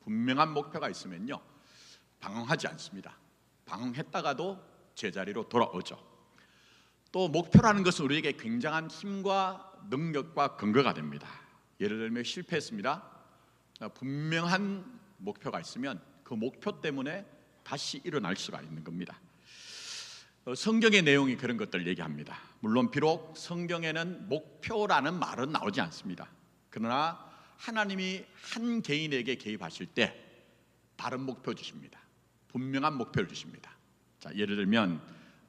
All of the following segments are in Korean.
분명한 목표가 있으면요, 방황하지 않습니다. 방황했다가도 제자리로 돌아오죠. 또 목표라는 것은 우리에게 굉장한 힘과 능력과 근거가 됩니다. 예를 들면 실패했습니다. 분명한 목표가 있으면 그 목표 때문에 다시 일어날 수가 있는 겁니다. 성경의 내용이 그런 것들을 얘기합니다. 물론 비록 성경에는 목표라는 말은 나오지 않습니다. 그러나 하나님이 한 개인에게 개입하실 때 바른 목표 주십니다. 분명한 목표를 주십니다. 자, 예를 들면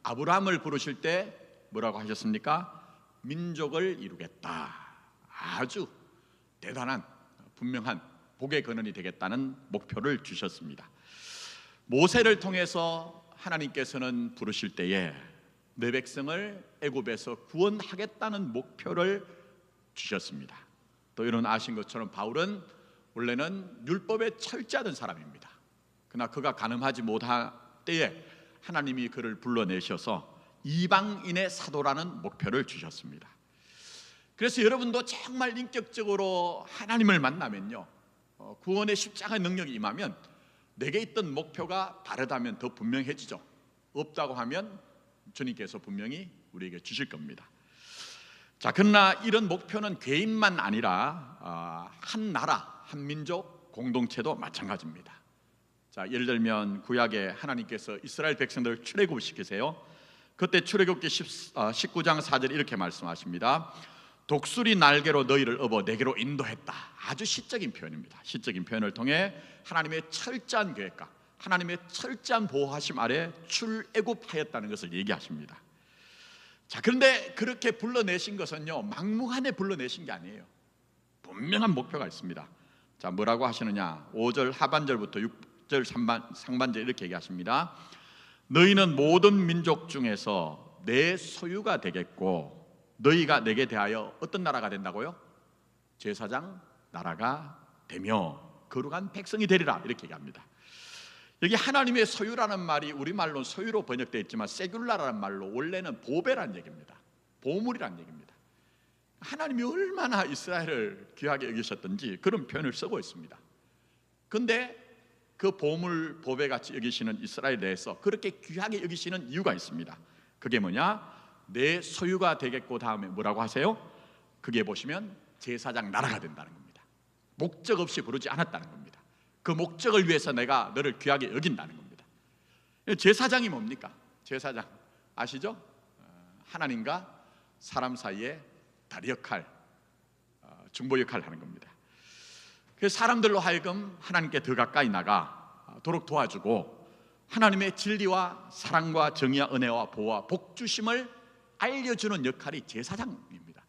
아브라함을 부르실 때 뭐라고 하셨습니까? 민족을 이루겠다. 아주 대단한 분명한 복의 근원이 되겠다는 목표를 주셨습니다. 모세를 통해서 하나님께서는 부르실 때에 내 백성을 애굽에서 구원하겠다는 목표를 주셨습니다. 또 이런 아신 것처럼 바울은 원래는 율법에 철저하던 사람입니다. 그러나 그가 가늠하지 못할 때에 하나님이 그를 불러내셔서 이방인의 사도라는 목표를 주셨습니다. 그래서 여러분도 정말 인격적으로 하나님을 만나면요, 구원의 십자가의 능력이 임하면 내게 있던 목표가 다르다면 더 분명해지죠. 없다고 하면 주님께서 분명히 우리에게 주실 겁니다. 자, 그러나 이런 목표는 개인만 아니라 한 나라, 한 민족, 공동체도 마찬가지입니다. 자, 예를 들면 구약에 하나님께서 이스라엘 백성들을 출애굽을 시키세요. 그때 출애굽기 19장 4절에 이렇게 말씀하십니다. 독수리 날개로 너희를 업어 내게로 인도했다. 아주 시적인 표현입니다. 시적인 표현을 통해 하나님의 철저한 계획과 하나님의 철저한 보호하심 아래 출애굽하였다는 것을 얘기하십니다. 자, 그런데 그렇게 불러내신 것은요, 막무가내 불러내신 게 아니에요. 분명한 목표가 있습니다. 자, 뭐라고 하시느냐? 5절 하반절부터 6절 상반절 이렇게 얘기하십니다. 너희는 모든 민족 중에서 내 소유가 되겠고 너희가 내게 대하여 어떤 나라가 된다고요? 제사장 나라가 되며 거룩한 백성이 되리라, 이렇게 얘기합니다. 여기 하나님의 소유라는 말이 우리말로 소유로 번역되어 있지만 세귤라라는 말로 원래는 보배라는 얘기입니다. 보물이라는 얘기입니다. 하나님이 얼마나 이스라엘을 귀하게 여기셨던지 그런 표현을 쓰고 있습니다. 그런데 그 보물, 보배같이 여기시는 이스라엘에 대해서 그렇게 귀하게 여기시는 이유가 있습니다. 그게 뭐냐? 내 소유가 되겠고 다음에 뭐라고 하세요? 그게 보시면 제사장 나라가 된다는 겁니다. 목적 없이 부르지 않았다는 겁니다. 그 목적을 위해서 내가 너를 귀하게 여긴다는 겁니다. 제사장이 뭡니까? 제사장 아시죠? 하나님과 사람 사이에 다리 역할, 중보 역할을 하는 겁니다. 그래서 사람들로 하여금 하나님께 더 가까이 나가도록 도와주고 하나님의 진리와 사랑과 정의와 은혜와 보호와 복주심을 알려주는 역할이 제사장입니다.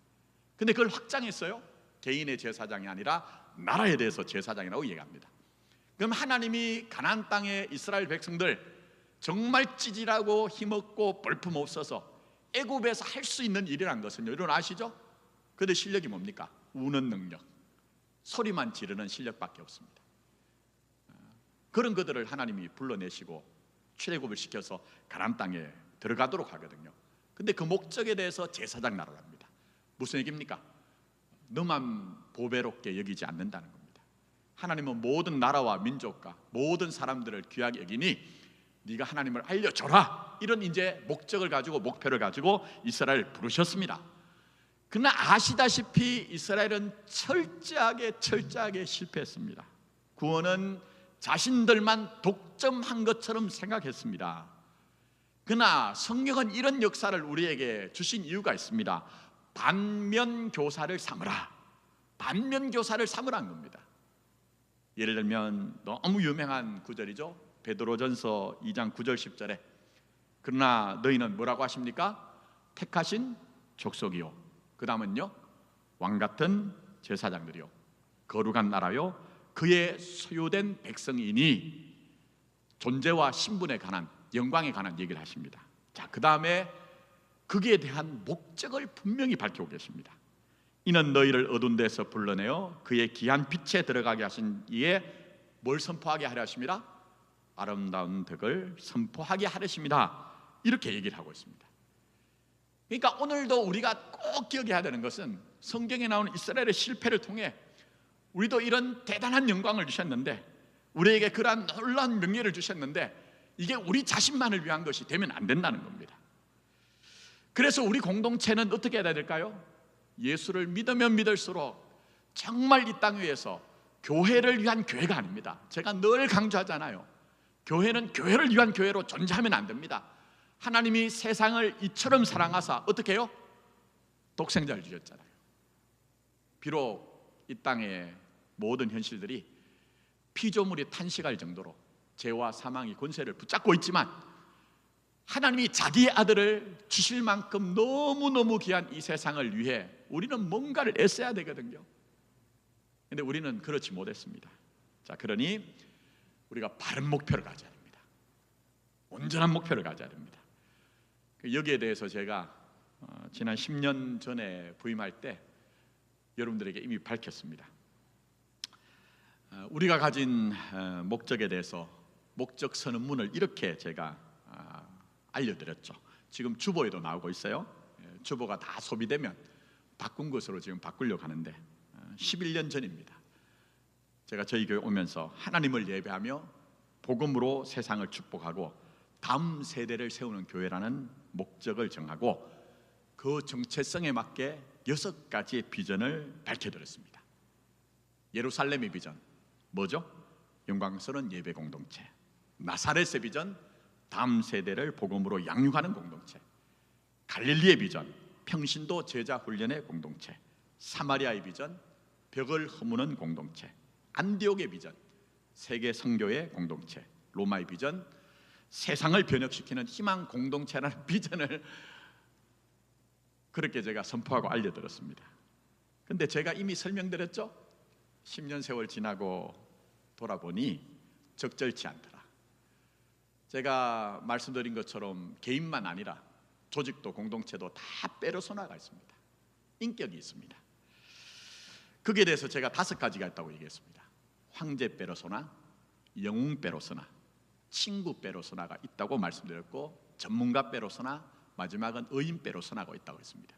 근데 그걸 확장했어요. 개인의 제사장이 아니라 나라에 대해서 제사장이라고 얘기합니다. 그럼 하나님이 가나안 땅의 이스라엘 백성들 정말 찌질하고 힘없고 볼품없어서 애굽에서 할 수 있는 일이란 것은요, 여러분 아시죠? 그런데 실력이 뭡니까? 우는 능력, 소리만 지르는 실력밖에 없습니다. 그런 그들을 하나님이 불러내시고 출애굽을 시켜서 가나안 땅에 들어가도록 하거든요. 근데 그 목적에 대해서 제사장 나라를 합니다. 무슨 얘기입니까? 너만 보배롭게 여기지 않는다는 겁니다. 하나님은 모든 나라와 민족과 모든 사람들을 귀하게 여기니 네가 하나님을 알려줘라, 이런 이제 목적을 가지고 목표를 가지고 이스라엘을 부르셨습니다. 그러나 아시다시피 이스라엘은 철저하게 실패했습니다. 구원은 자신들만 독점한 것처럼 생각했습니다. 그러나 성경은 이런 역사를 우리에게 주신 이유가 있습니다. 반면교사를 삼으라. 반면교사를 삼으라는 겁니다. 예를 들면 너무 유명한 구절이죠. 베드로전서 2장 9절 10절에 그러나 너희는 뭐라고 하십니까? 택하신 족속이요, 그 다음은요, 왕같은 제사장들이요, 거룩한 나라요, 그의 소유된 백성이니 존재와 신분에 관한, 영광에 관한 얘기를 하십니다. 자, 그 다음에 거기에 대한 목적을 분명히 밝히고 계십니다. 이는 너희를 어두운 데서 불러내어 그의 귀한 빛에 들어가게 하신 이에 뭘 선포하게 하려 하십니다? 아름다운 덕을 선포하게 하려십니다. 이렇게 얘기를 하고 있습니다. 그러니까 오늘도 우리가 꼭 기억해야 되는 것은 성경에 나오는 이스라엘의 실패를 통해 우리도 이런 대단한 영광을 주셨는데 우리에게 그러한 놀라운 명예를 주셨는데 이게 우리 자신만을 위한 것이 되면 안 된다는 겁니다. 그래서 우리 공동체는 어떻게 해야 될까요? 예수를 믿으면 믿을수록 정말 이 땅 위에서 교회를 위한 교회가 아닙니다. 제가 늘 강조하잖아요. 교회는 교회를 위한 교회로 존재하면 안 됩니다. 하나님이 세상을 이처럼 사랑하사 어떻게 해요? 독생자를 주셨잖아요. 비록 이 땅의 모든 현실들이 피조물이 탄식할 정도로 죄와 사망이 권세를 붙잡고 있지만 하나님이 자기의 아들을 주실 만큼 너무너무 귀한 이 세상을 위해 우리는 뭔가를 애써야 되거든요. 그런데 우리는 그렇지 못했습니다. 자, 그러니 우리가 바른 목표를 가져야 됩니다. 온전한 목표를 가져야 됩니다. 여기에 대해서 제가 지난 10년 전에 부임할 때 여러분들에게 이미 밝혔습니다. 우리가 가진 목적에 대해서 목적 선언문을 이렇게 제가 알려드렸죠. 지금 주보에도 나오고 있어요. 주보가 다 소비되면 바꾼 것으로 지금 바꾸려고 하는데 11년 전입니다. 제가 저희 교회 오면서 하나님을 예배하며 복음으로 세상을 축복하고 다음 세대를 세우는 교회라는 목적을 정하고 그 정체성에 맞게 6가지의 비전을 밝혀드렸습니다. 예루살렘의 비전 뭐죠? 영광스러운 예배 공동체. 나사렛의 비전 다음 세대를 복음으로 양육하는 공동체. 갈릴리의 비전 평신도 제자 훈련의 공동체. 사마리아의 비전 벽을 허무는 공동체. 안디옥의 비전 세계 선교의 공동체. 로마의 비전 세상을 변혁시키는 희망 공동체라는 비전을 그렇게 제가 선포하고 알려드렸습니다. 근데 제가 이미 설명드렸죠? 10년 세월 지나고 돌아보니 적절치 않더라. 제가 말씀드린 것처럼 개인만 아니라 조직도 공동체도 다 페르소나가 있습니다. 인격이 있습니다. 거기에 대해서 제가 5가지가 있다고 얘기했습니다. 황제 페르소나, 영웅 페르소나, 친구 페르소나가 있다고 말씀드렸고 전문가 페르소나, 마지막은 의인 페르소나가 있다고 했습니다.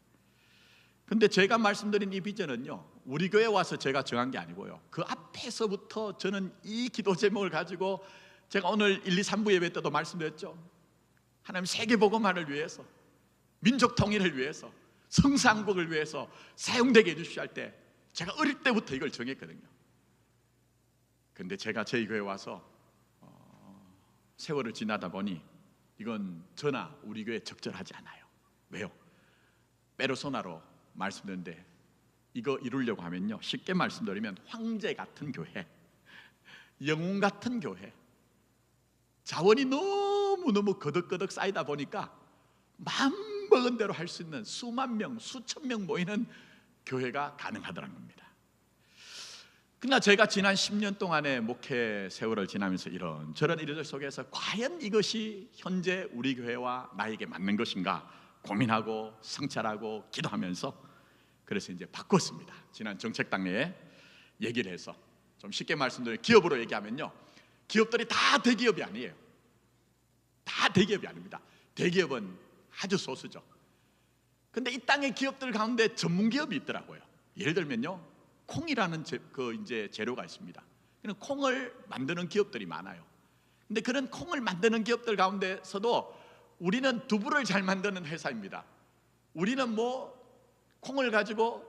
근데 제가 말씀드린 이 비전은요, 우리 교회에 와서 제가 정한 게 아니고요, 그 앞에서부터 저는 이 기도 제목을 가지고 제가 오늘 1, 2, 3부 예배 때도 말씀드렸죠. 하나님 세계복음화를 위해서, 민족 통일을 위해서, 성상국을 위해서 사용되게 해주시오 할 때 제가 어릴 때부터 이걸 정했거든요. 근데 제가 저희 교회에 와서 세월을 지나다 보니 이건 저나 우리 교회에 적절하지 않아요. 왜요? 페르소나로 말씀드렸는데 이거 이루려고 하면요, 쉽게 말씀드리면 황제 같은 교회, 영웅 같은 교회, 자원이 너무너무 거덕거덕 쌓이다 보니까 마음먹은 대로 할 수 있는 수만 명, 수천 명 모이는 교회가 가능하더라는 겁니다. 그러나 제가 지난 10년 동안의 목회 세월을 지나면서 이런저런 일들 속에서 과연 이것이 현재 우리 교회와 나에게 맞는 것인가 고민하고 성찰하고 기도하면서 그래서 이제 바꿨습니다. 지난 정책당내에 얘기를 해서 좀 쉽게 말씀드리면 기업으로 얘기하면요, 기업들이 다 대기업이 아니에요. 다 대기업이 아닙니다. 대기업은 아주 소수죠. 근데 이 땅의 기업들 가운데 전문 기업이 있더라고요. 예를 들면요, 콩이라는 이제 재료가 있습니다. 콩을 만드는 기업들이 많아요. 근데 그런 콩을 만드는 기업들 가운데서도 우리는 두부를 잘 만드는 회사입니다. 우리는 콩을 가지고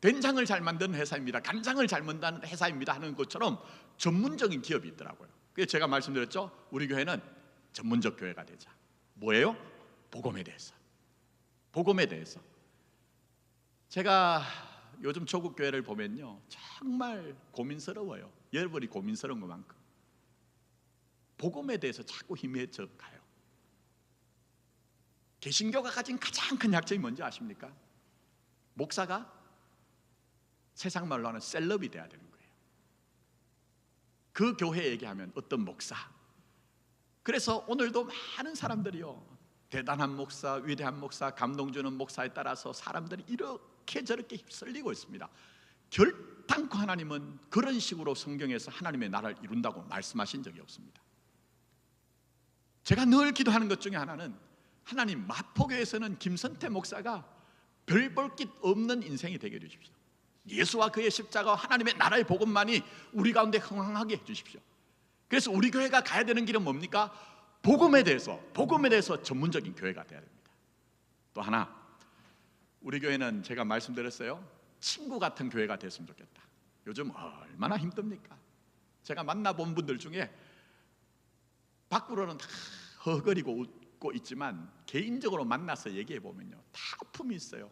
된장을 잘 만드는 회사입니다. 간장을 잘 만드는 회사입니다 하는 것처럼 전문적인 기업이 있더라고요. 그래서 제가 말씀드렸죠, 우리 교회는 전문적 교회가 되자. 뭐예요? 복음에 대해서. 복음에 대해서. 제가 요즘 조국 교회를 보면요, 정말 고민스러워요. 여러분이 고민스러운 것만큼 복음에 대해서 자꾸 희미해져 가요. 개신교가 가진 가장 큰 약점이 뭔지 아십니까? 목사가 세상 말로 하는 셀럽이 돼야 되는 거예요. 그 교회 얘기하면 어떤 목사. 그래서 오늘도 많은 사람들이요, 대단한 목사, 위대한 목사, 감동 주는 목사에 따라서 사람들이 이렇게 저렇게 휩쓸리고 있습니다. 결단코 하나님은 그런 식으로 성경에서 하나님의 나라를 이룬다고 말씀하신 적이 없습니다. 제가 늘 기도하는 것 중에 하나는, 하나님 마포교에서는 김선태 목사가 별 볼 길 없는 인생이 되게 해주십시오. 예수와 그의 십자가와 하나님의 나라의 복음만이 우리 가운데 흥황하게 해주십시오. 그래서 우리 교회가 가야 되는 길은 뭡니까? 복음에 대해서 전문적인 교회가 되어야 됩니다. 또 하나, 우리 교회는 제가 말씀드렸어요, 친구 같은 교회가 됐으면 좋겠다. 요즘 얼마나 힘듭니까? 제가 만나본 분들 중에 밖으로는 다 허거리고 웃고 있지만 개인적으로 만나서 얘기해 보면요, 다 아픔이 있어요.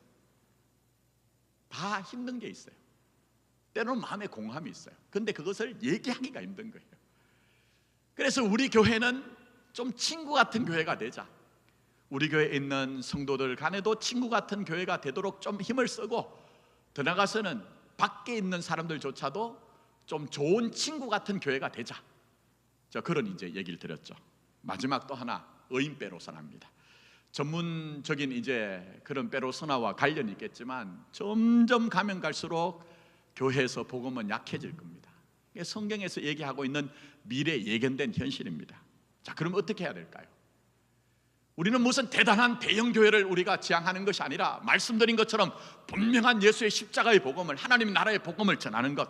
다 힘든 게 있어요. 때로는 마음에 공함이 있어요. 근데 그것을 얘기하기가 힘든 거예요. 그래서 우리 교회는 좀 친구 같은 교회가 되자. 우리 교회에 있는 성도들 간에도 친구 같은 교회가 되도록 좀 힘을 쓰고, 더 나아가서는 밖에 있는 사람들조차도 좀 좋은 친구 같은 교회가 되자. 자, 그런 이제 얘기를 드렸죠. 마지막 또 하나, 의인 빼로선화입니다. 전문적인 이제 그런 빼로선화와 관련이 있겠지만 점점 가면 갈수록 교회에서 복음은 약해질 겁니다. 이게 성경에서 얘기하고 있는 미래 예견된 현실입니다. 자, 그럼 어떻게 해야 될까요? 우리는 무슨 대단한 대형 교회를 우리가 지향하는 것이 아니라 말씀드린 것처럼 분명한 예수의 십자가의 복음을, 하나님 나라의 복음을 전하는 것.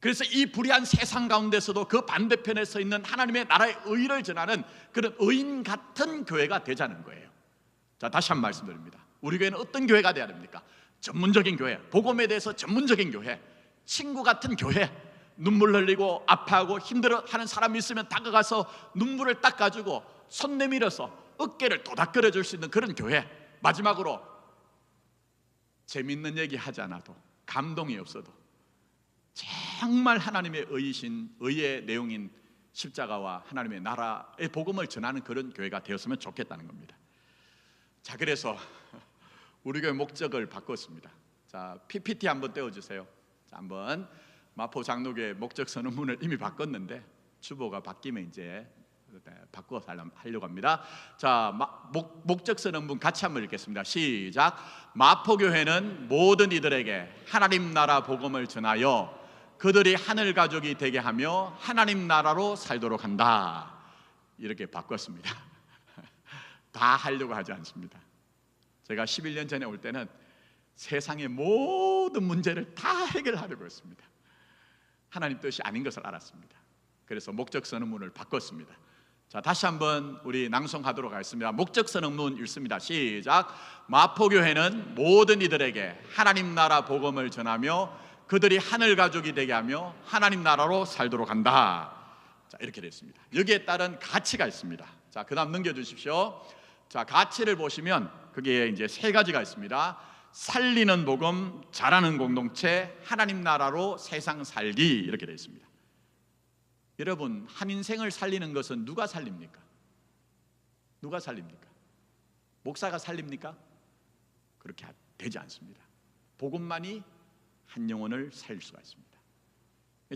그래서 이 불의한 세상 가운데서도 그 반대편에 서 있는 하나님의 나라의 의를 전하는 그런 의인 같은 교회가 되자는 거예요. 자, 다시 한번 말씀드립니다. 우리 교회는 어떤 교회가 돼야 됩니까? 전문적인 교회, 복음에 대해서 전문적인 교회, 친구 같은 교회. 눈물 흘리고 아파하고 힘들어하는 사람이 있으면 다가가서 눈물을 닦아주고 손 내밀어서 어깨를 도닥거려 줄 수 있는 그런 교회. 마지막으로, 재밌는 얘기 하지 않아도, 감동이 없어도 정말 하나님의 의의 내용인 십자가와 하나님의 나라의 복음을 전하는 그런 교회가 되었으면 좋겠다는 겁니다. 자, 그래서 우리 교회 목적을 바꿨습니다. 자, PPT 한번 떼어주세요. 자, 한번 마포 장로교회 목적 선언문을 이미 바꿨는데 주보가 바뀌면 이제 바꿔서 하려고 합니다. 자, 목적 선언문 같이 한번 읽겠습니다. 시작. 마포교회는 모든 이들에게 하나님 나라 복음을 전하여 그들이 하늘 가족이 되게 하며 하나님 나라로 살도록 한다. 이렇게 바꿨습니다. 다 하려고 하지 않습니다. 제가 11년 전에 올 때는 세상의 모든 문제를 다 해결하려고 했습니다. 하나님 뜻이 아닌 것을 알았습니다. 그래서 목적 선언문을 바꿨습니다. 자, 다시 한번 우리 낭송하도록 하겠습니다. 목적 선언문 읽습니다. 시작. 마포교회는 모든 이들에게 하나님 나라 복음을 전하며 그들이 하늘 가족이 되게 하며 하나님 나라로 살도록 한다. 자, 이렇게 되어 있습니다. 여기에 따른 가치가 있습니다. 자, 그 다음 넘겨주십시오. 자, 가치를 보시면 그게 이제 세 가지가 있습니다. 살리는 복음, 잘하는 공동체, 하나님 나라로 세상 살기, 이렇게 되어 있습니다. 여러분, 한 인생을 살리는 것은 누가 살립니까? 누가 살립니까? 목사가 살립니까? 그렇게 되지 않습니다. 복음만이 한 영혼을 살릴 수가 있습니다.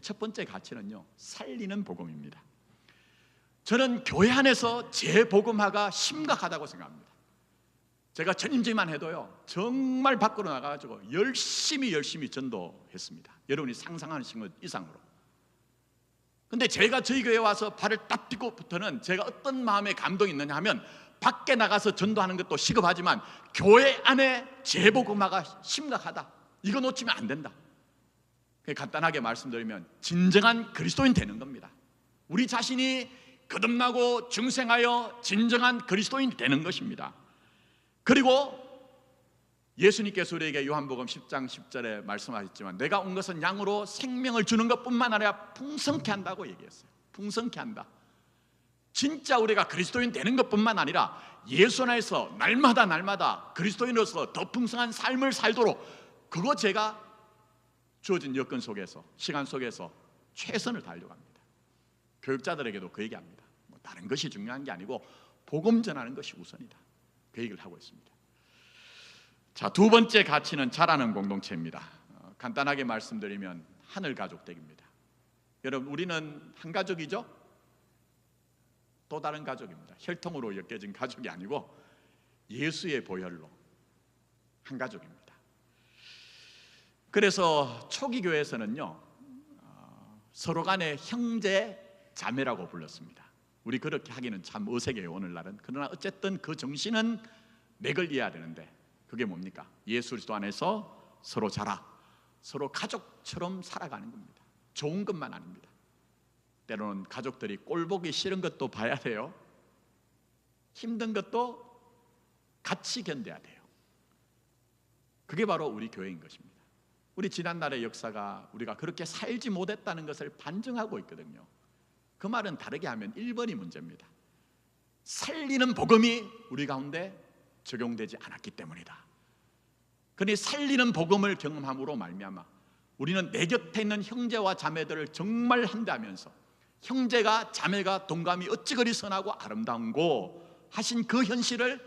첫 번째 가치는요, 살리는 복음입니다. 저는 교회 안에서 재복음화가 심각하다고 생각합니다. 제가 전임제만 해도요, 정말 밖으로 나가가지고 열심히 전도했습니다. 여러분이 상상하는 것 이상으로. 근데 제가 저희 교회에 와서 발을 딱 딛고부터는 제가 어떤 마음의 감동이 있느냐 하면, 밖에 나가서 전도하는 것도 시급하지만 교회 안에 재복음화가 심각하다. 이거 놓치면 안 된다. 간단하게 말씀드리면 진정한 그리스도인 되는 겁니다. 우리 자신이 거듭나고 중생하여 진정한 그리스도인이 되는 것입니다. 그리고 예수님께서 우리에게 요한복음 10장 10절에 말씀하셨지만 내가 온 것은 양으로 생명을 주는 것뿐만 아니라 풍성케 한다고 얘기했어요. 풍성케 한다. 진짜 우리가 그리스도인 되는 것뿐만 아니라 예수 안에서 날마다 그리스도인으로서 더 풍성한 삶을 살도록, 그거 제가 주어진 여건 속에서, 시간 속에서 최선을 다하려고 합니다. 교육자들에게도 그 얘기합니다. 다른 것이 중요한 게 아니고 복음 전하는 것이 우선이다. 그 얘기를 하고 있습니다. 자, 두 번째 가치는 잘하는 공동체입니다. 간단하게 말씀드리면 하늘 가족 되기입니다. 여러분, 우리는 한 가족이죠? 또 다른 가족입니다. 혈통으로 엮여진 가족이 아니고 예수의 보혈로 한 가족입니다. 그래서 초기 교회에서는요, 서로 간에 형제 자매라고 불렀습니다. 우리 그렇게 하기는 참 어색해요, 오늘날은. 그러나 어쨌든 그 정신은 맥을 이어야 되는데, 그게 뭡니까? 예수 그리스도 안에서 서로 자라, 서로 가족처럼 살아가는 겁니다. 좋은 것만 아닙니다. 때로는 가족들이 꼴보기 싫은 것도 봐야 돼요. 힘든 것도 같이 견뎌야 돼요. 그게 바로 우리 교회인 것입니다. 우리 지난날의 역사가 우리가 그렇게 살지 못했다는 것을 반증하고 있거든요. 그 말은 다르게 하면 1번이 문제입니다. 살리는 복음이 우리 가운데 적용되지 않았기 때문이다. 그러니 살리는 복음을 경험함으로 말미암아 우리는 내 곁에 있는 형제와 자매들을 정말 한대하면서 형제가 자매가 동감이 어찌 그리 선하고 아름다운고 하신 그 현실을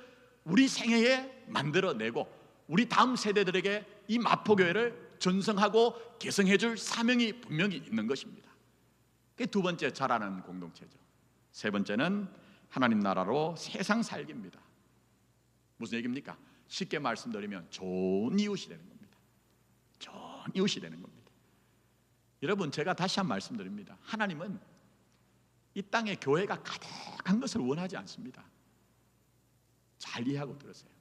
우리 생애에 만들어내고 우리 다음 세대들에게 이 마포교회를 전성하고 개성해 줄 사명이 분명히 있는 것입니다. 그게 두 번째 자라는 공동체죠. 세 번째는 하나님 나라로 세상 살기입니다. 무슨 얘기입니까? 쉽게 말씀드리면 좋은 이웃이 되는 겁니다. 좋은 이웃이 되는 겁니다. 여러분, 제가 다시 한 번 말씀드립니다. 하나님은 이 땅에 교회가 가득한 것을 원하지 않습니다. 잘 이해하고 들으세요.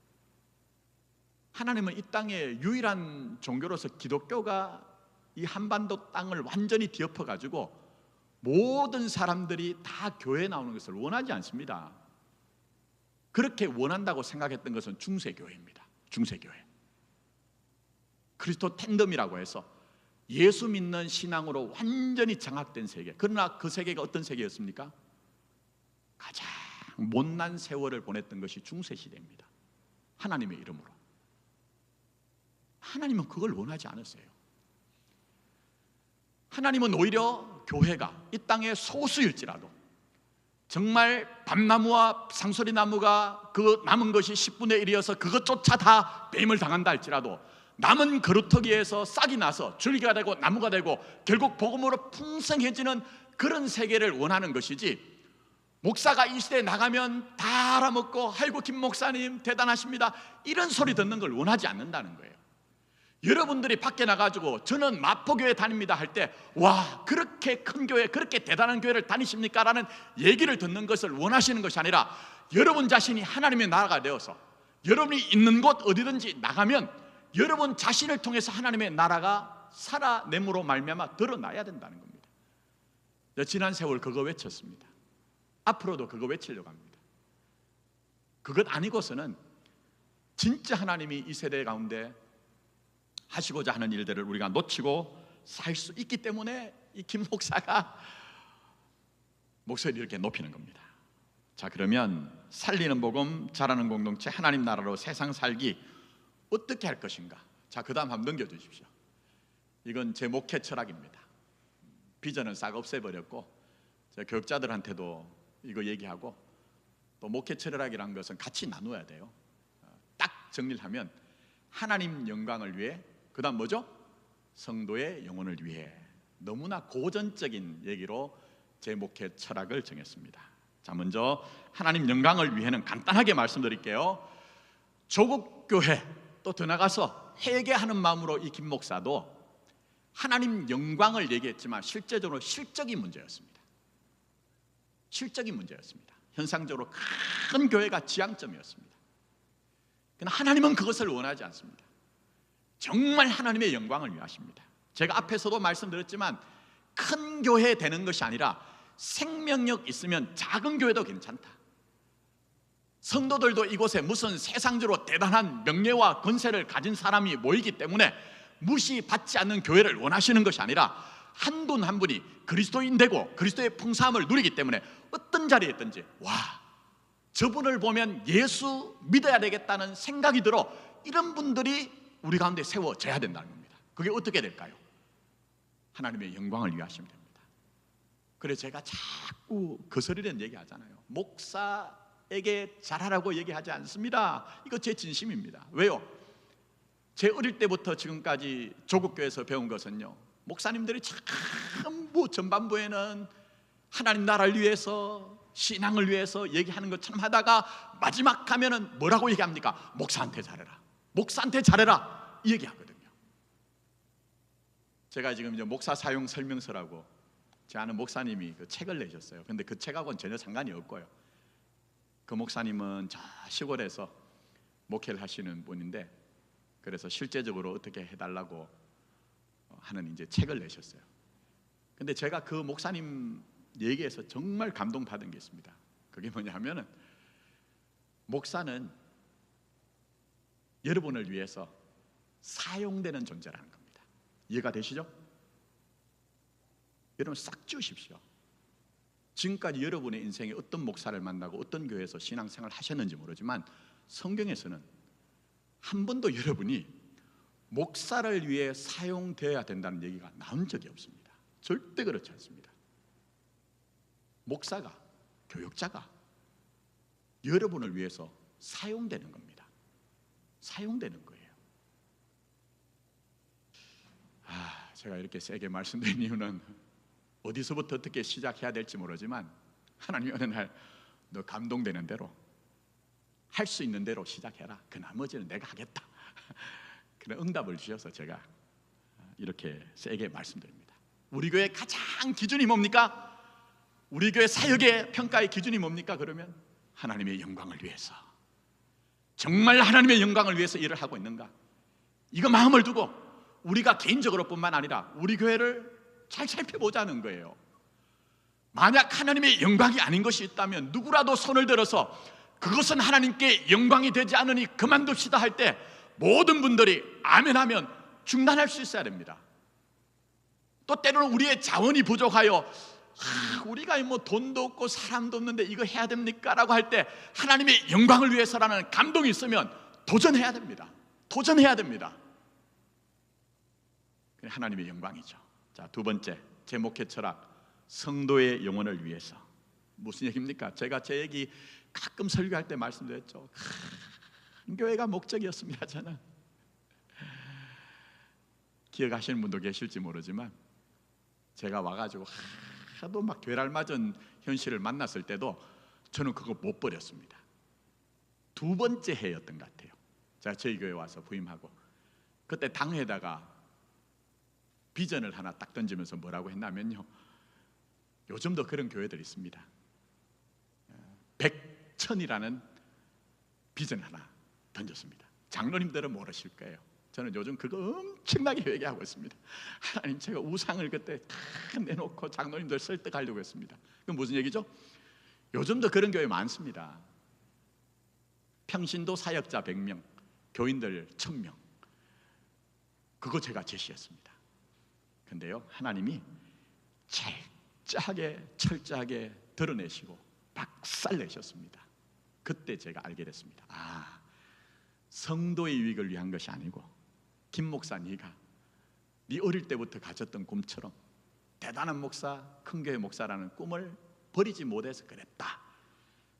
하나님은 이 땅의 유일한 종교로서 기독교가 이 한반도 땅을 완전히 뒤엎어가지고 모든 사람들이 다 교회에 나오는 것을 원하지 않습니다. 그렇게 원한다고 생각했던 것은 중세교회입니다. 중세교회. 그리스도 팬덤이라고 해서 예수 믿는 신앙으로 완전히 장악된 세계. 그러나 그 세계가 어떤 세계였습니까? 가장 못난 세월을 보냈던 것이 중세시대입니다. 하나님의 이름으로. 하나님은 그걸 원하지 않으세요. 하나님은 오히려 교회가 이 땅의 소수일지라도 정말 밤나무와 상소리나무가 그 남은 것이 10분의 1이어서 그것조차 다 뱀을 당한다 할지라도 남은 그루터기에서 싹이 나서 줄기가 되고 나무가 되고 결국 복음으로 풍성해지는 그런 세계를 원하는 것이지, 목사가 이 시대에 나가면 다 알아먹고 아이고 김 목사님 대단하십니다 이런 소리 듣는 걸 원하지 않는다는 거예요. 여러분들이 밖에 나가지고 저는 마포교회 다닙니다 할 때 와 그렇게 큰 교회 그렇게 대단한 교회를 다니십니까? 라는 얘기를 듣는 것을 원하시는 것이 아니라 여러분 자신이 하나님의 나라가 되어서 여러분이 있는 곳 어디든지 나가면 여러분 자신을 통해서 하나님의 나라가 살아냄으로 말미암아 드러나야 된다는 겁니다. 지난 세월 그거 외쳤습니다. 앞으로도 그거 외치려고 합니다. 그것 아니고서는 진짜 하나님이 이 세대 가운데 하시고자 하는 일들을 우리가 놓치고 살 수 있기 때문에 이 김 목사가 목소리를 이렇게 높이는 겁니다. 자, 그러면 살리는 복음, 자라는 공동체, 하나님 나라로 세상 살기 어떻게 할 것인가? 자, 그 다음 한번 넘겨주십시오. 이건 제 목회 철학입니다. 비전은 싹 없애버렸고 제가 교육자들한테도 이거 얘기하고 또 목회 철학이라는 것은 같이 나눠야 돼요. 딱 정리를 하면 하나님 영광을 위해, 그 다음 뭐죠? 성도의 영혼을 위해. 너무나 고전적인 얘기로 제 목회 철학을 정했습니다. 자, 먼저 하나님 영광을 위해는 간단하게 말씀드릴게요. 조국 교회 또 더 나가서 회개하는 마음으로 이 김 목사도 하나님 영광을 얘기했지만 실제적으로 실적이 문제였습니다. 실적이 문제였습니다. 현상적으로 큰 교회가 지향점이었습니다. 그러나 하나님은 그것을 원하지 않습니다. 정말 하나님의 영광을 위하십니다. 제가 앞에서도 말씀드렸지만 큰 교회 되는 것이 아니라 생명력 있으면 작은 교회도 괜찮다. 성도들도 이곳에 무슨 세상적으로 대단한 명예와 권세를 가진 사람이 모이기 때문에 무시받지 않는 교회를 원하시는 것이 아니라 한 분 한 분이 그리스도인 되고 그리스도의 풍성함을 누리기 때문에 어떤 자리에 있든지 와 저분을 보면 예수 믿어야 되겠다는 생각이 들어 이런 분들이 우리 가운데 세워져야 된다는 겁니다. 그게 어떻게 될까요? 하나님의 영광을 위하시면 됩니다. 그래서 제가 자꾸 거스르는 얘기 하잖아요. 목사에게 잘하라고 얘기하지 않습니다. 이거 제 진심입니다. 왜요? 제 어릴 때부터 지금까지 조국교회에서 배운 것은요, 목사님들이 참 전반부에는 하나님 나라를 위해서 신앙을 위해서 얘기하는 것처럼 하다가 마지막 가면은 뭐라고 얘기합니까? 목사한테 잘해라, 목사한테 잘해라 이 얘기하거든요. 제가 지금 이제 목사 사용 설명서라고 제 아는 목사님이 그 책을 내셨어요. 근데 그 책하고는 전혀 상관이 없고요. 그 목사님은 저 시골에서 목회를 하시는 분인데 그래서 실제적으로 어떻게 해달라고 하는 이제 책을 내셨어요. 근데 제가 그 목사님 얘기에서 정말 감동받은 게 있습니다. 그게 뭐냐 하면은, 목사는 여러분을 위해서 사용되는 존재라는 겁니다. 이해가 되시죠? 여러분 싹 지우십시오. 지금까지 여러분의 인생에 어떤 목사를 만나고 어떤 교회에서 신앙생활을 하셨는지 모르지만 성경에서는 한 번도 여러분이 목사를 위해 사용되어야 된다는 얘기가 나온 적이 없습니다. 절대 그렇지 않습니다. 목사가, 교육자가 여러분을 위해서 사용되는 겁니다. 사용되는 거예요. 제가 이렇게 세게 말씀드린 이유는 어디서부터 어떻게 시작해야 될지 모르지만, 하나님이 어느 날 너 감동되는 대로 할 수 있는 대로 시작해라, 그 나머지는 내가 하겠다 그런 응답을 주셔서 제가 이렇게 세게 말씀드립니다. 우리 교회 가장 기준이 뭡니까? 우리 교회 사역의 평가의 기준이 뭡니까? 그러면 하나님의 영광을 위해서, 정말 하나님의 영광을 위해서 일을 하고 있는가, 이거 마음을 두고 우리가 개인적으로 뿐만 아니라 우리 교회를 잘 살펴보자는 거예요. 만약 하나님의 영광이 아닌 것이 있다면 누구라도 손을 들어서 그것은 하나님께 영광이 되지 않으니 그만둡시다 할 때 모든 분들이 아멘 하면 중단할 수 있어야 됩니다. 또 때로는 우리의 자원이 부족하여 우리가 뭐 돈도 없고 사람도 없는데 이거 해야 됩니까? 라고 할 때 하나님의 영광을 위해서라는 감동이 있으면 도전해야 됩니다. 도전해야 됩니다. 하나님의 영광이죠. 자, 두 번째, 제 목회 철학, 성도의 영혼을 위해서. 무슨 얘기입니까? 제가 제 얘기 가끔 설교할 때 말씀드렸죠. 교회가 목적이었습니다. 저는 기억하시는 분도 계실지 모르지만, 제가 와가지고 하도 막 괴랄맞은 현실을 만났을 때도 저는 그거 못 버렸습니다. 두 번째 해였던 것 같아요. 제가 저희 교회 와서 부임하고, 그때 당회에다가 비전을 하나 딱 던지면서 뭐라고 했냐면요, 요즘도 그런 교회들이 있습니다. 백천이라는 비전 하나 던졌습니다. 장로님들은 모르실 거예요. 저는 요즘 그거 엄청나게 회개하고 있습니다. 하나님, 제가 우상을 그때 다 내놓고 장로님들 설득하려고 했습니다. 그건 무슨 얘기죠? 요즘도 그런 교회 많습니다. 평신도 사역자 100명, 교인들 1000명. 그거 제가 제시했습니다. 근데요, 하나님이 철저하게 드러내시고 박살내셨습니다. 그때 제가 알게 됐습니다. 성도의 유익을 위한 것이 아니고, 김 목사, 네가 네 어릴 때부터 가졌던 꿈처럼 대단한 목사, 큰 교회 목사라는 꿈을 버리지 못해서 그랬다.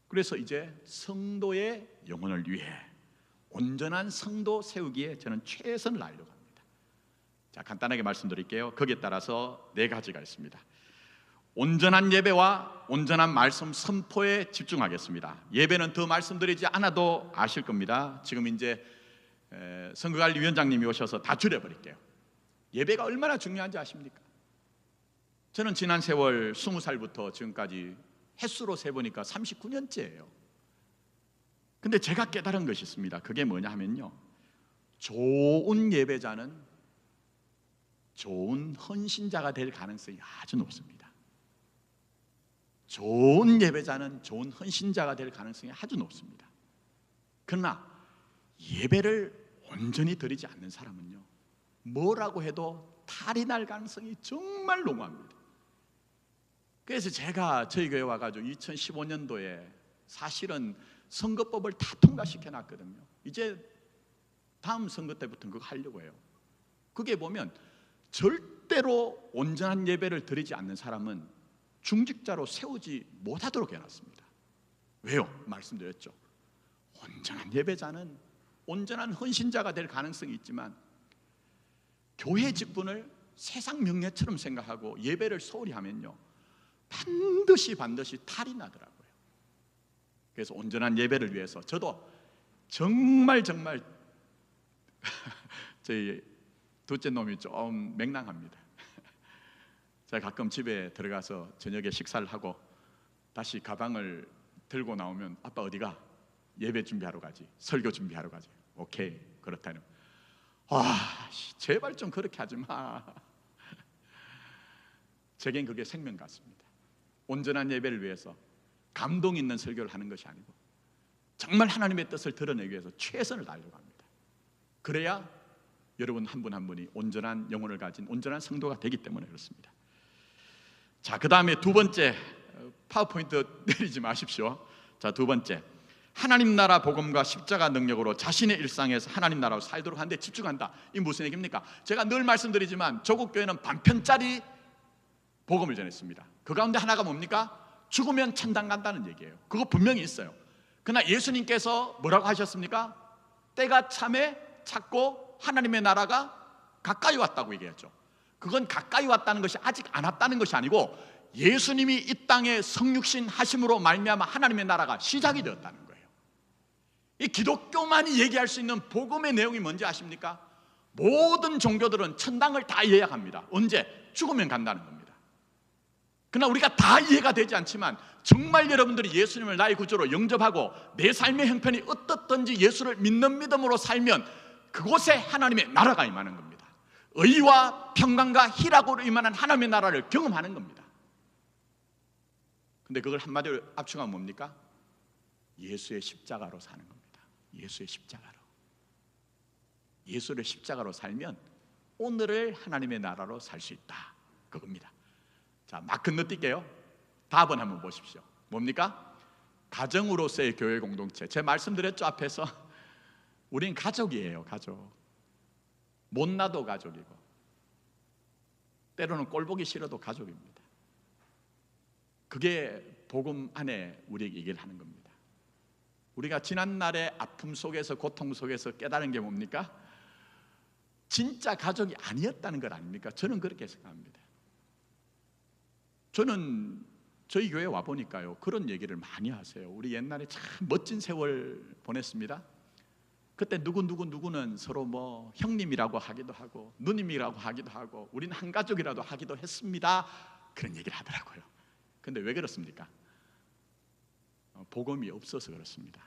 그래서 이제 성도의 영혼을 위해 온전한 성도 세우기에 저는 최선을 다하려고 합니다. 자, 간단하게 말씀드릴게요. 거기에 따라서 4가지가 있습니다. 온전한 예배와 온전한 말씀 선포에 집중하겠습니다. 예배는 더 말씀드리지 않아도 아실 겁니다. 지금 이제 선거관리 위원장님이 오셔서 다 줄여버릴게요. 예배가 얼마나 중요한지 아십니까? 저는 지난 세월 20살부터 지금까지 횟수로 세보니까 39년째예요. 근데 제가 깨달은 것이 있습니다. 그게 뭐냐 하면요, 좋은 예배자는 좋은 헌신자가 될 가능성이 아주 높습니다. 좋은 예배자는 좋은 헌신자가 될 가능성이 아주 높습니다. 그러나 예배를 온전히 드리지 않는 사람은요, 뭐라고 해도 탈이 날 가능성이 정말 농후합니다. 그래서 제가 저희 교회 와가지고 2015년도에 사실은 선거법을 다 통과시켜 놨거든요. 이제 다음 선거 때부터는 그거 하려고 해요. 그게 보면 절대로 온전한 예배를 드리지 않는 사람은 중직자로 세우지 못하도록 해놨습니다. 왜요? 말씀드렸죠. 온전한 예배자는 온전한 헌신자가 될 가능성이 있지만, 교회 직분을 세상 명예처럼 생각하고 예배를 소홀히 하면요, 반드시 탈이 나더라고요. 그래서 온전한 예배를 위해서 저도 정말 저희 둘째 놈이 좀 맹랑합니다. 제가 가끔 집에 들어가서 저녁에 식사를 하고 다시 가방을 들고 나오면, 아빠 어디가? 예배 준비하러 가지, 설교 준비하러 가지. 오케이, 그렇다면 제발 좀 그렇게 하지 마. 제겐 그게 생명 같습니다. 온전한 예배를 위해서 감동 있는 설교를 하는 것이 아니고 정말 하나님의 뜻을 드러내기 위해서 최선을 다하려고 합니다. 그래야 여러분 한 분 한 분이 온전한 영혼을 가진 온전한 성도가 되기 때문에 그렇습니다. 자, 그 다음에 두 번째, 파워포인트 내리지 마십시오. 자, 두 번째, 하나님 나라 복음과 십자가 능력으로 자신의 일상에서 하나님 나라로 살도록 하는데 집중한다. 이게 무슨 얘기입니까? 제가 늘 말씀드리지만 조국 교회는 반편짜리 복음을 전했습니다. 그 가운데 하나가 뭡니까? 죽으면 천당 간다는 얘기예요. 그거 분명히 있어요. 그러나 예수님께서 뭐라고 하셨습니까? 때가 참에 찼고 하나님의 나라가 가까이 왔다고 얘기했죠. 그건 가까이 왔다는 것이 아직 안 왔다는 것이 아니고 예수님이 이 땅에 성육신 하심으로 말미암아 하나님의 나라가 시작이 되었다는 거예요. 이 기독교만이 얘기할 수 있는 복음의 내용이 뭔지 아십니까? 모든 종교들은 천당을 다 예약합니다. 언제? 죽으면 간다는 겁니다. 그러나 우리가 다 이해가 되지 않지만 정말 여러분들이 예수님을 나의 구주로 영접하고 내 삶의 형편이 어떻든지 예수를 믿는 믿음으로 살면 그곳에 하나님의 나라가 임하는 겁니다. 의와 평강과 희락으로 임하는 하나님의 나라를 경험하는 겁니다. 근데 그걸 한마디로 압축하면 뭡니까? 예수의 십자가로 사는 겁니다. 예수의 십자가로. 예수의 십자가로 살면 오늘을 하나님의 나라로 살 수 있다. 그겁니다. 자, 막 건너뛸게요. 답은 한번 보십시오. 뭡니까? 가정으로서의 교회 공동체. 제가 말씀드렸죠, 앞에서. 우린 가족이에요. 가족. 못나도 가족이고 때로는 꼴보기 싫어도 가족입니다. 그게 복음 안에 우리에게 얘기를 하는 겁니다. 우리가 지난날의 아픔 속에서 고통 속에서 깨달은 게 뭡니까? 진짜 가족이 아니었다는 것 아닙니까? 저는 그렇게 생각합니다. 저는 저희 교회 와보니까요 그런 얘기를 많이 하세요. 우리 옛날에 참 멋진 세월 보냈습니다. 그때 누구는 서로 뭐 형님이라고 하기도 하고 누님이라고 하기도 하고 우리는 한 가족이라도 하기도 했습니다. 그런 얘기를 하더라고요. 근데 왜 그렇습니까? 복음이 없어서 그렇습니다.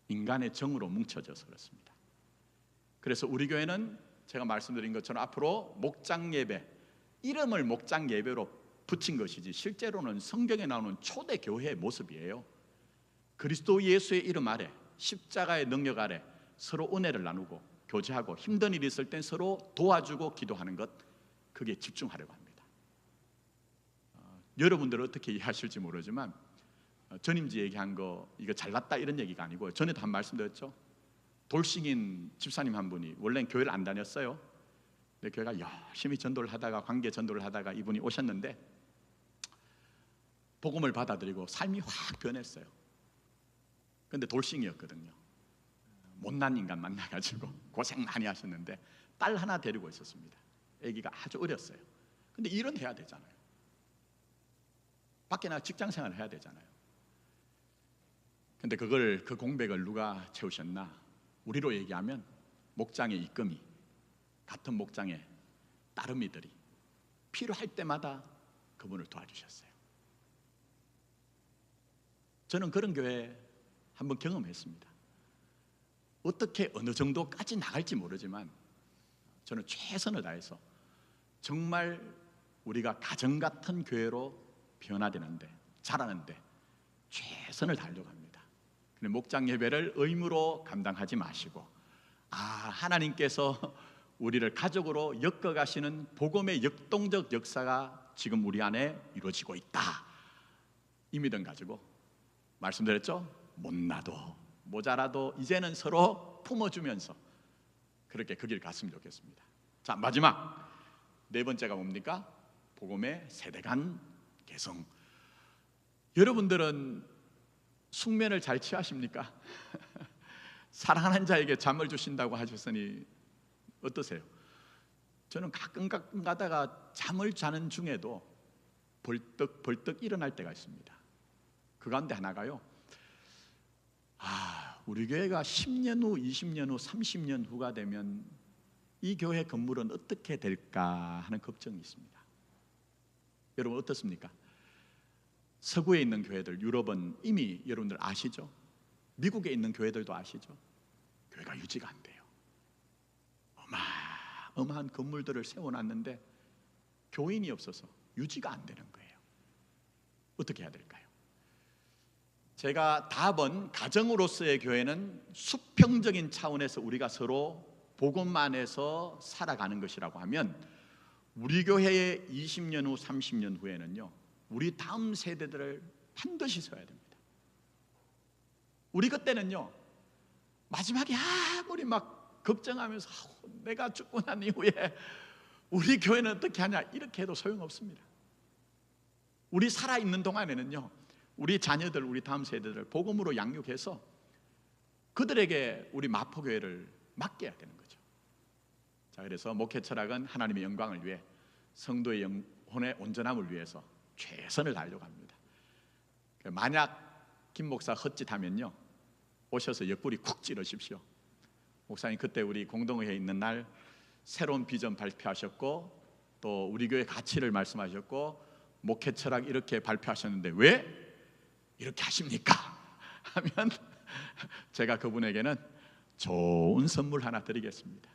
인간의 정으로 뭉쳐져서 그렇습니다. 그래서 우리 교회는 제가 말씀드린 것처럼 앞으로 목장 예배, 이름을 목장 예배로 붙인 것이지 실제로는 성경에 나오는 초대 교회의 모습이에요. 그리스도 예수의 이름 아래 십자가의 능력 아래 서로 은혜를 나누고 교제하고 힘든 일이 있을 땐 서로 도와주고 기도하는 것, 그게 집중하려고 합니다. 여러분들은 어떻게 이해하실지 모르지만 전임지 얘기한 거 이거 잘났다 이런 얘기가 아니고 전에도 한 말씀드렸죠. 돌싱인 집사님 한 분이 원래는 교회를 안 다녔어요. 근데 교회가 열심히 전도를 하다가 관계 전도를 하다가 이분이 오셨는데 복음을 받아들이고 삶이 확 변했어요. 근데 돌싱이었거든요. 못난 인간 만나가지고 고생 많이 하셨는데 딸 하나 데리고 있었습니다. 아기가 아주 어렸어요. 근데 일은 해야 되잖아요. 밖에 나가 직장 생활을 해야 되잖아요. 근데 그 공백을 누가 채우셨나? 우리로 얘기하면 목장의 입금이 같은 목장의 따르미들이 필요할 때마다 그분을 도와주셨어요. 저는 그런 교회 한번 경험했습니다. 어떻게 어느 정도까지 나갈지 모르지만 저는 최선을 다해서 정말 우리가 가정 같은 교회로 변화되는데 자라는데 최선을 다하려고 합니다. 목장 예배를 의무로 감당하지 마시고 하나님께서 우리를 가족으로 엮어가시는 복음의 역동적 역사가 지금 우리 안에 이루어지고 있다. 이 믿음 가지고 말씀드렸죠? 못나도 모자라도 이제는 서로 품어주면서 그렇게 그 길 갔으면 좋겠습니다. 자, 마지막 네 번째가 뭡니까? 복음의 세대간 개성. 여러분들은 숙면을 잘 취하십니까? 사랑하는 자에게 잠을 주신다고 하셨으니 어떠세요? 저는 가끔 가다가 잠을 자는 중에도 벌떡 일어날 때가 있습니다. 그 가운데 하나가요, 우리 교회가 10년 후, 20년 후, 30년 후가 되면 이 교회 건물은 어떻게 될까 하는 걱정이 있습니다. 여러분 어떻습니까? 서구에 있는 교회들, 유럽은 이미 여러분들 아시죠? 미국에 있는 교회들도 아시죠? 교회가 유지가 안 돼요. 어마어마한 건물들을 세워놨는데 교인이 없어서 유지가 안 되는 거예요. 어떻게 해야 될까요? 제가 답은 가정으로서의 교회는 수평적인 차원에서 우리가 서로 복음 안에서 살아가는 것이라고 하면 우리 교회의 20년 후 30년 후에는요 우리 다음 세대들을 반드시 세워야 됩니다. 우리 그때는요 마지막에 아무리 막 걱정하면서 내가 죽고 난 이후에 우리 교회는 어떻게 하냐 이렇게 해도 소용없습니다. 우리 살아있는 동안에는요 우리 자녀들, 우리 다음 세대들 복음으로 양육해서 그들에게 우리 마포교회를 맡겨야 되는 거죠. 자, 그래서 목회 철학은 하나님의 영광을 위해 성도의 영혼의 온전함을 위해서 최선을 다하려고 합니다. 만약 김 목사 헛짓하면요 오셔서 옆구리 쿡 찌르십시오. 목사님 그때 우리 공동회에 있는 날 새로운 비전 발표하셨고 또 우리 교회 가치를 말씀하셨고 목회 철학 이렇게 발표하셨는데 왜 이렇게 하십니까? 하면 제가 그분에게는 좋은 선물 하나 드리겠습니다.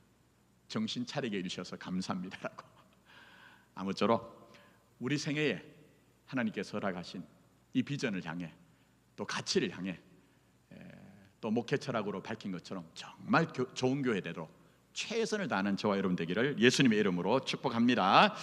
정신 차리게 해주셔서 감사합니다라고. 아무쪼록 우리 생애에 하나님께서 허락하신 이 비전을 향해 또 가치를 향해 또 목회 철학으로 밝힌 것처럼 정말 좋은 교회 되도록 최선을 다하는 저와 여러분 되기를 예수님의 이름으로 축복합니다.